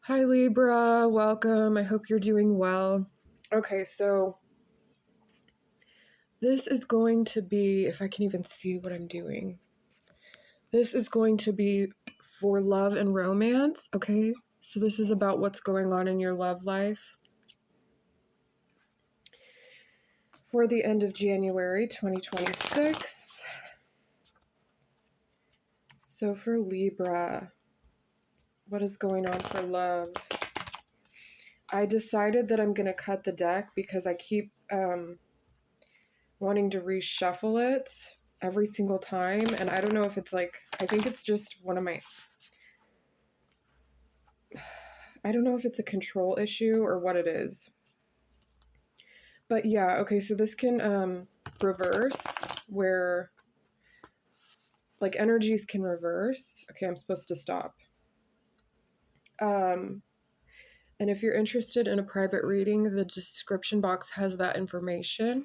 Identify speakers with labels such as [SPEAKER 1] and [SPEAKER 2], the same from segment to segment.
[SPEAKER 1] Hi Libra, welcome. I hope you're doing well. Okay, so this is going to be, if I can even see what I'm doing, this is going to be for love and romance, okay? So this is about what's going on in your love life for the end of January 2026. So for Libra, what is going on for love? I decided that I'm going to cut the deck because I keep wanting to reshuffle it every single time, and I don't know if it's like, I think it's just one of my, I don't know if it's a control issue or what it is. But yeah, okay, so this can reverse, where like energies can reverse. Okay, I'm supposed to stop. And if you're interested in a private reading, the description box has that information.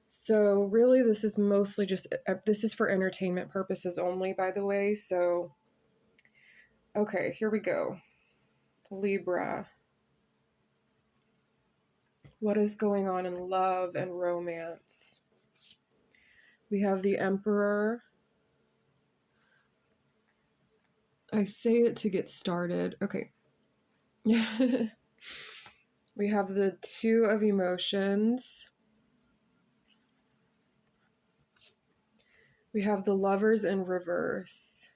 [SPEAKER 1] So really, this is mostly just, this is for entertainment purposes only, by the way. So, okay, here we go. Libra. What is going on in love and romance? We have the Emperor. I say it to get started. Okay. We have the Two of Emotions. We have the Lovers in reverse.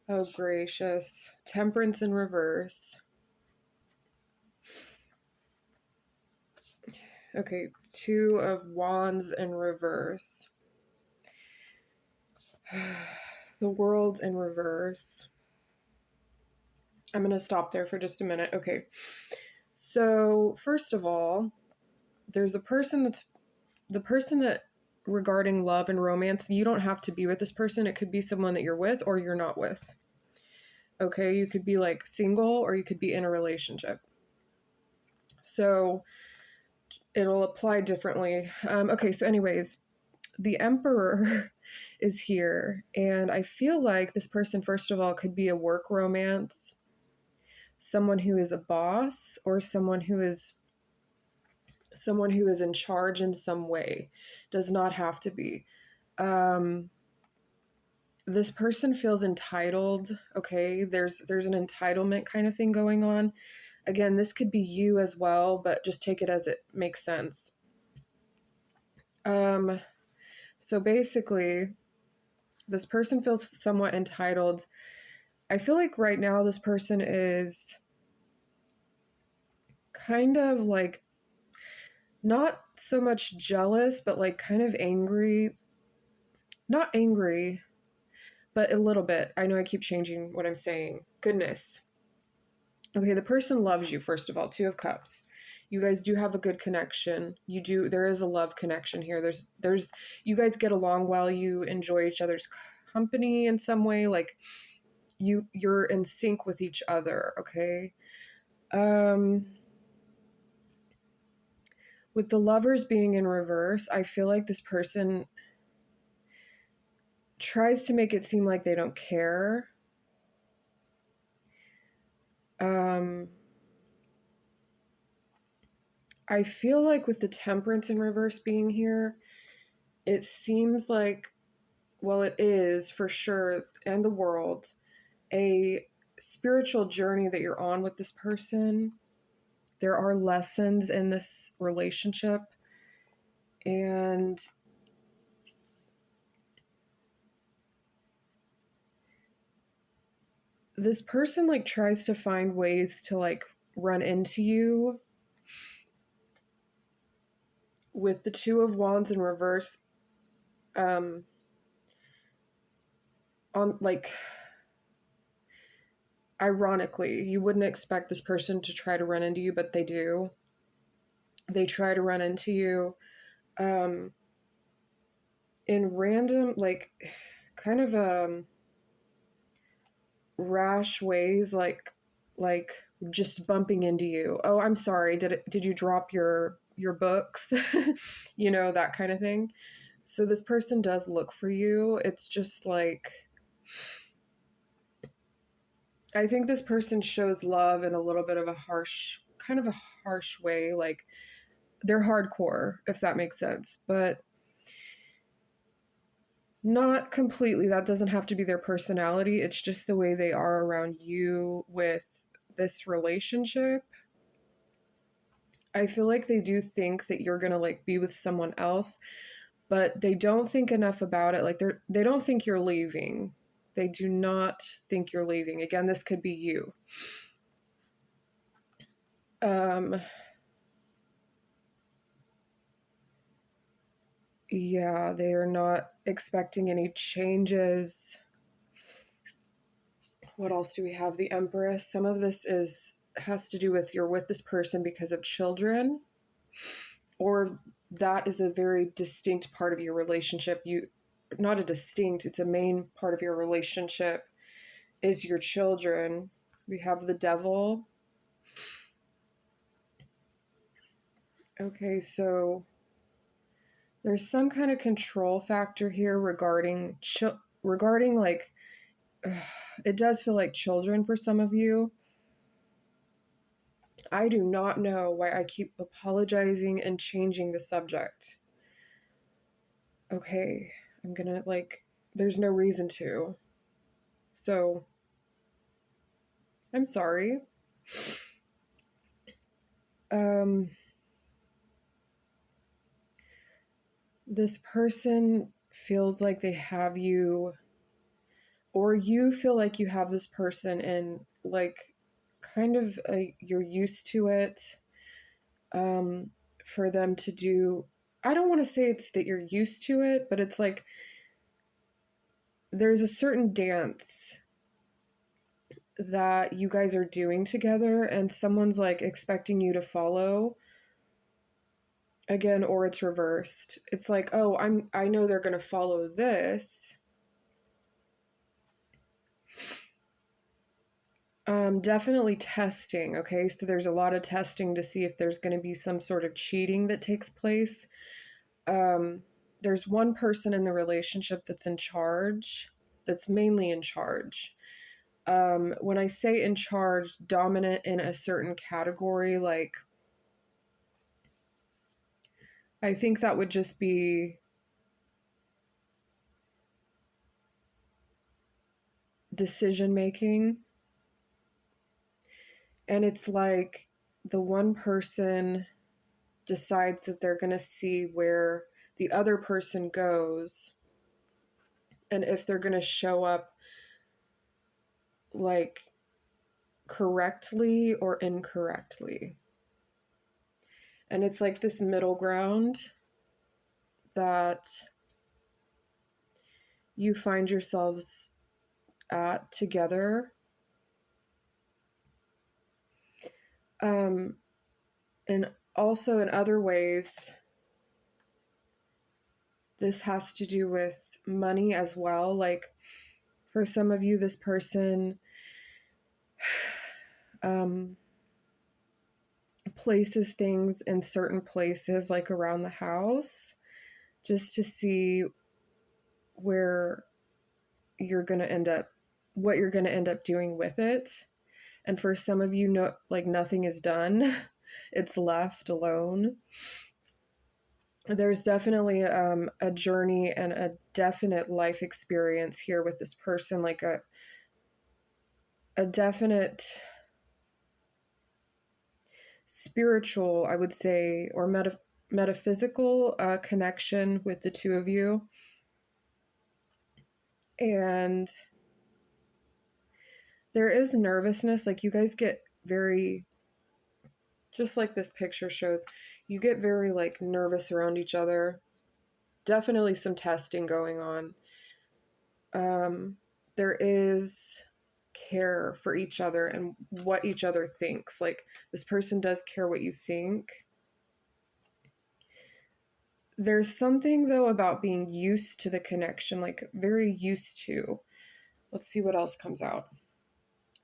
[SPEAKER 1] Oh, gracious. Temperance in reverse. Okay, Two of Wands in reverse. The World in reverse. I'm going to stop there for just a minute. Okay. So, first of all, there's a person that's the person that regarding love and romance, you don't have to be with this person. It could be someone that you're with or you're not with. Okay, you could be like single or you could be in a relationship. So it'll apply differently. Okay, so anyways, the Emperor is here, and I feel like this person, first of all, could be a work romance, someone who is a boss, or someone who is in charge in some way. Does not have to be. This person feels entitled. Okay, there's an entitlement kind of thing going on. Again, this could be you as well, but just take it as it makes sense. So basically, this person feels somewhat entitled. I feel like right now this person is kind of like not so much jealous, but like kind of angry. Not angry, but a little bit. I know I keep changing what I'm saying. Goodness. Okay, the person loves you, first of all. Two of Cups. You guys do have a good connection. There is a love connection here. You guys get along well. You enjoy each other's company in some way. Like, you're in sync with each other, okay? With the Lovers being in reverse, I feel like this person tries to make it seem like they don't care. I feel like with the Temperance in reverse being here, it seems like, well, it is for sure, and the World, a spiritual journey that you're on with this person. There are lessons in this relationship, and this person like tries to find ways to like run into you. With the Two of Wands in reverse, on like, ironically, you wouldn't expect this person to try to run into you, but they do. They try to run into you in random, like, kind of rash ways, like just bumping into you. Oh, I'm sorry. Did you drop your books? You know, that kind of thing. So this person does look for you. It's just like, I think this person shows love in a little bit of a harsh, kind of a harsh way. Like they're hardcore, if that makes sense, but not completely. That doesn't have to be their personality. It's just the way they are around you with this relationship. I feel like they do think that you're going to like be with someone else, but they don't think enough about it. Like they don't think you're leaving. They do not think you're leaving. Again, this could be you. Um yeah, they are not expecting any changes. What else do we have? The Empress. Some of this is has to do with you're with this person because of children, or that is a very distinct part of your relationship. You not a distinct, it's a main part of your relationship is your children. We have the Devil. Okay, so there's some kind of control factor here regarding regarding like it does feel like children for some of you. I do not know why I keep apologizing and changing the subject. Okay, I'm gonna like, there's no reason to. So, I'm sorry. Um, this person feels like they have you, or you feel like you have this person, and like, kind of, you're used to it. Um, for them to do, I don't want to say it's that you're used to it, but it's like there's a certain dance that you guys are doing together and someone's like expecting you to follow again, or it's reversed. It's like, oh, I know they're going to follow this. Definitely testing. Okay, so there's a lot of testing to see if there's going to be some sort of cheating that takes place. um there's one person in the relationship that's in charge, that's mainly in charge. When I say in charge, dominant in a certain category, like I think that would just be decision making. And it's like the one person decides that they're going to see where the other person goes and if they're going to show up like correctly or incorrectly. And it's like this middle ground that you find yourselves at together. Um, and also in other ways, this has to do with money as well. Like for some of you, this person um, places things in certain places, like around the house, just to see where you're going to end up, what you're going to end up doing with it. And for some of you, no, like nothing is done. It's left alone. There's definitely a journey and a definite life experience here with this person, like a definite spiritual, I would say, or metaphysical connection with the two of you. And there is nervousness, like you guys get very, just like this picture shows, you get very like nervous around each other. Definitely some testing going on. There is care for each other and what each other thinks. Like this person does care what you think. There's something though about being used to the connection, like very used to. Let's see what else comes out.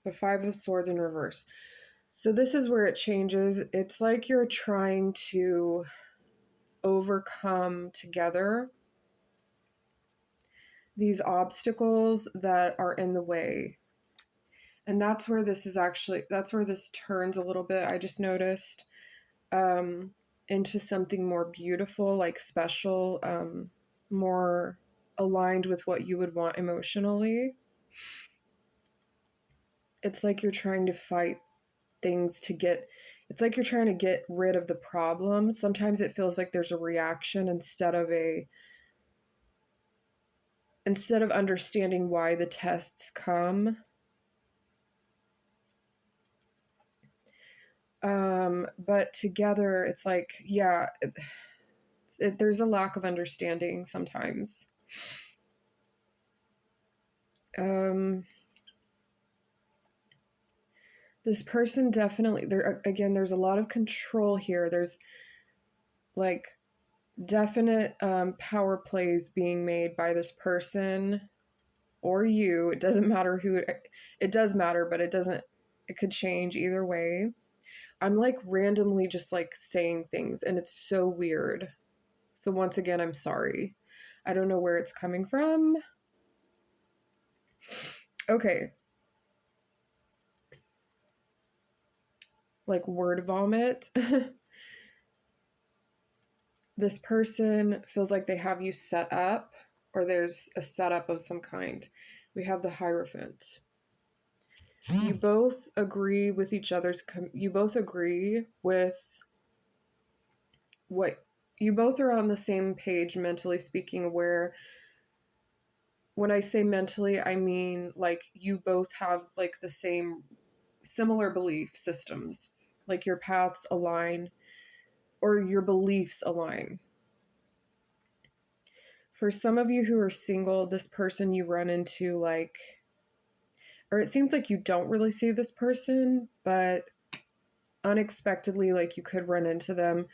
[SPEAKER 1] The Five of Swords in reverse. So this is where it changes. It's like you're trying to overcome together these obstacles that are in the way. And that's where that's where this turns a little bit. I just noticed um, into something more beautiful, like special, more aligned with what you would want emotionally. It's like you're trying to fight things to get, it's like you're trying to get rid of the problem. Sometimes it feels like there's a reaction instead of understanding why the tests come. But together it's like, yeah, there's a lack of understanding sometimes. um this person definitely, there again, there's a lot of control here. There's like definite power plays being made by this person or you. It doesn't matter who it does matter, but it doesn't, it could change either way. I'm like randomly just like saying things and it's so weird. So once again, I'm sorry. I don't know where it's coming from. Okay. Like word vomit. This person feels like they have you set up, or there's a setup of some kind. We have the Hierophant. You both agree with each other's, you both agree with what, you both are on the same page, mentally speaking, where when I say mentally, I mean like you both have like the same similar belief systems, like your paths align or your beliefs align. For some of you who are single, this person you run into, like, or it seems like you don't really see this person, but unexpectedly, like you could run into them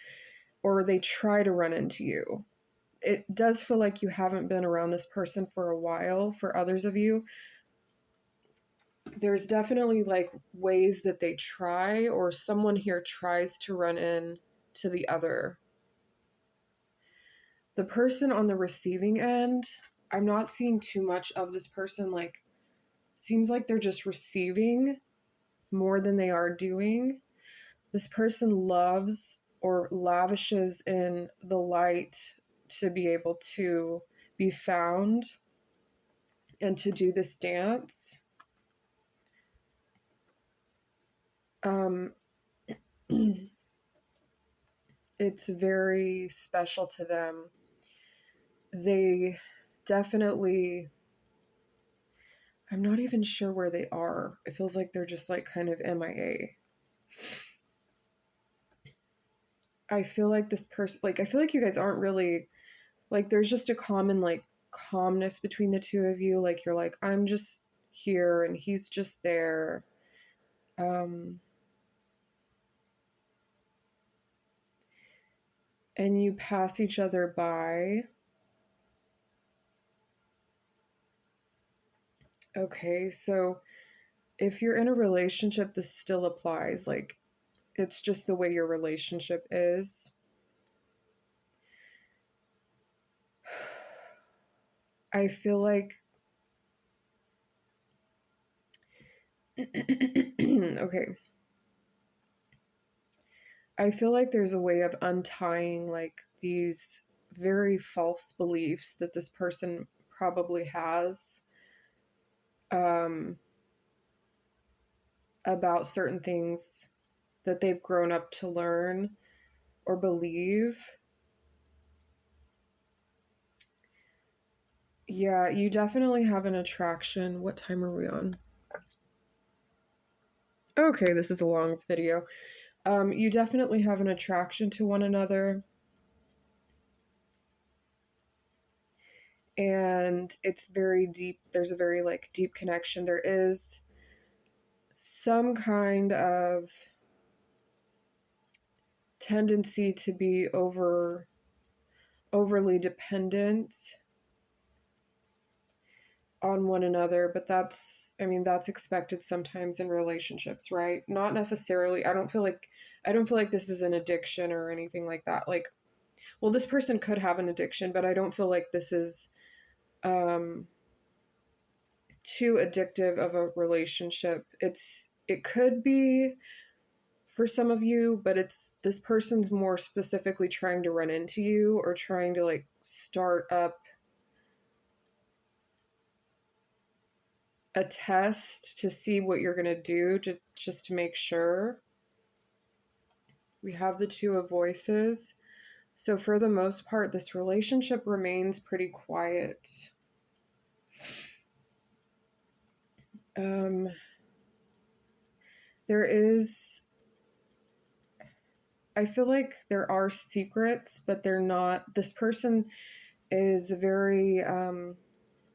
[SPEAKER 1] or they try to run into you. It does feel like you haven't been around this person for a while. For others of you, there's definitely like ways that they try, or someone here tries to run in to the other. The person on the receiving end, I'm not seeing too much of this person. Like, seems like they're just receiving more than they are doing. This person loves or lavishes in the light to be able to be found and to do this dance. Um, it's very special to them. They definitely, I'm not even sure where they are. It feels like they're just like kind of MIA. I feel like this person, like, I feel like you guys aren't really, like, there's just a common, like, calmness between the two of you. Like, you're like, I'm just here and he's just there. And you pass each other by. Okay, so if you're in a relationship, this still applies. Like, it's just the way your relationship is. I feel like okay. I feel like there's a way of untying like these very false beliefs that this person probably has um about certain things that they've grown up to learn or believe. Yeah, you definitely have an attraction. What time are we on? Okay, this is a long video. You definitely have an attraction to one another. And it's very deep. There's a very like deep connection. There is some kind of tendency to be overly dependent on one another, but that's, I mean, that's expected sometimes in relationships, right? Not necessarily. I don't feel like this is an addiction or anything like that. Like, well, this person could have an addiction, but I don't feel like this is too addictive of a relationship. It could be for some of you, but it's this person's more specifically trying to run into you or trying to like start up a test to see what you're going to do just to make sure. We have the Two of Voices. So for the most part, this relationship remains pretty quiet. There is, I feel like there are secrets, but they're not. This person is very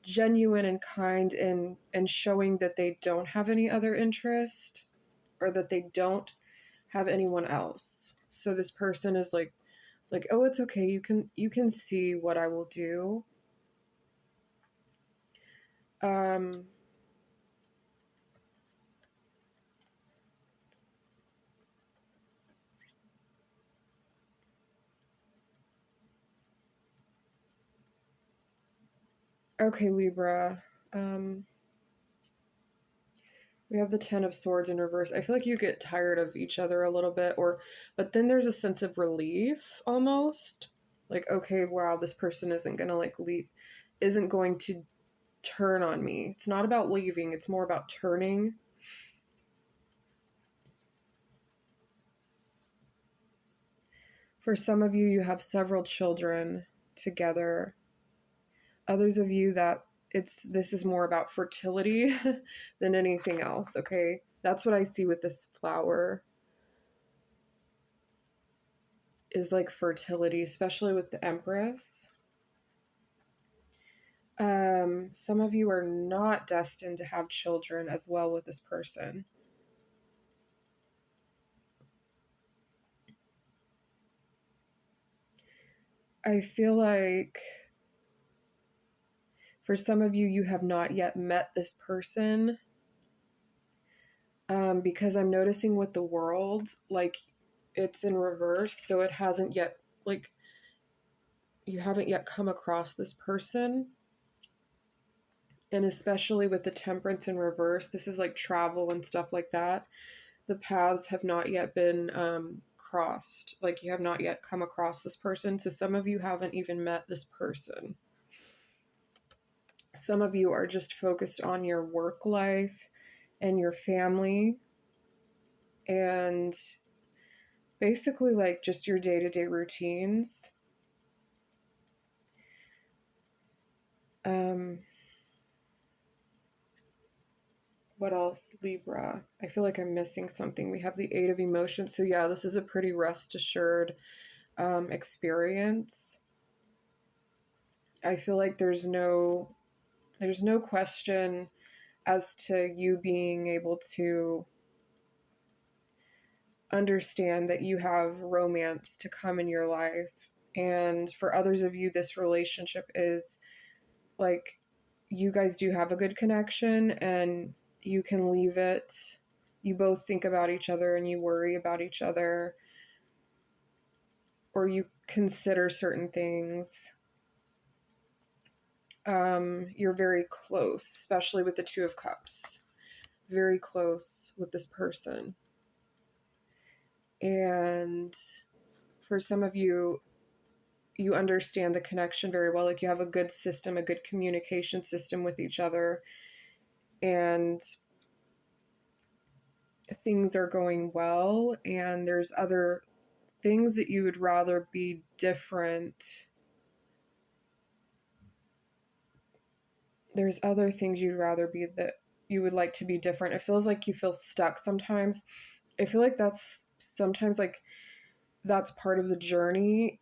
[SPEAKER 1] genuine and kind in showing that they don't have any other interest or that they don't have anyone else. So this person is like, oh, it's okay, you can see what I will do. um okay, Libra. um we have the Ten of Swords in reverse. I feel like you get tired of each other a little bit, or but then there's a sense of relief almost, like, okay, wow, this person isn't gonna like leave, isn't going to turn on me. It's not about leaving, it's more about turning. For some of you, you have several children together. Others of you, that this is more about fertility than anything else, okay? That's what I see with this flower, is like fertility, especially with the Empress. Some of you are not destined to have children as well with this person. I feel like for some of you, you have not yet met this person, because I'm noticing with the World, like, it's in reverse, so it hasn't yet, like, you haven't yet come across this person. And especially with the Temperance in reverse, this is like travel and stuff like that. The paths have not yet been crossed. Like, you have not yet come across this person. So some of you haven't even met this person. Some of you are just focused on your work life and your family and basically like just your day-to-day routines. What else, Libra? I feel like I'm missing something. We have the Eight of Emotions. So yeah, this is a pretty rest assured experience. I feel like there's no question as to you being able to understand that you have romance to come in your life. And for others of you, this relationship is like, you guys do have a good connection and you can leave it. You both think about each other and you worry about each other, or you consider certain things. You're very close, especially with the Two of Cups. Very close with this person. And for some of you, you understand the connection very well. Like, you have a good system, a good communication system with each other, and things are going well. And there's other things that you would rather be different. There's other things you'd rather be that you would like to be different. It feels like you feel stuck sometimes. I feel like that's sometimes like that's part of the journey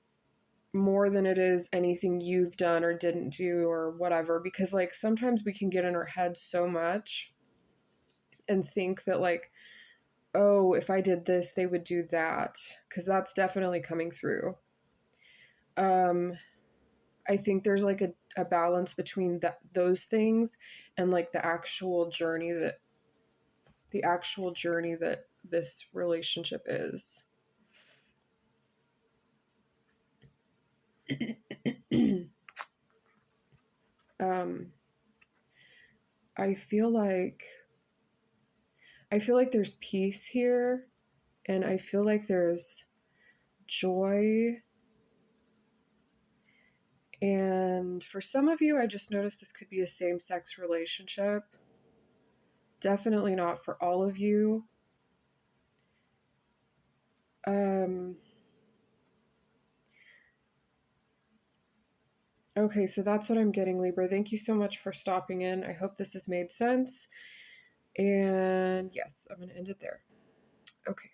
[SPEAKER 1] more than it is anything you've done or didn't do or whatever, because like sometimes we can get in our head so much and think that like, oh, if I did this they would do that, because that's definitely coming through. I think there's like a balance between those things and like the actual journey that this relationship is. um I feel like there's peace here, and I feel like there's joy. And for some of you, I just noticed this could be a same-sex relationship. Definitely not for all of you. Okay, so that's what I'm getting, Libra. Thank you so much for stopping in. I hope this has made sense. And yes, I'm going to end it there. Okay.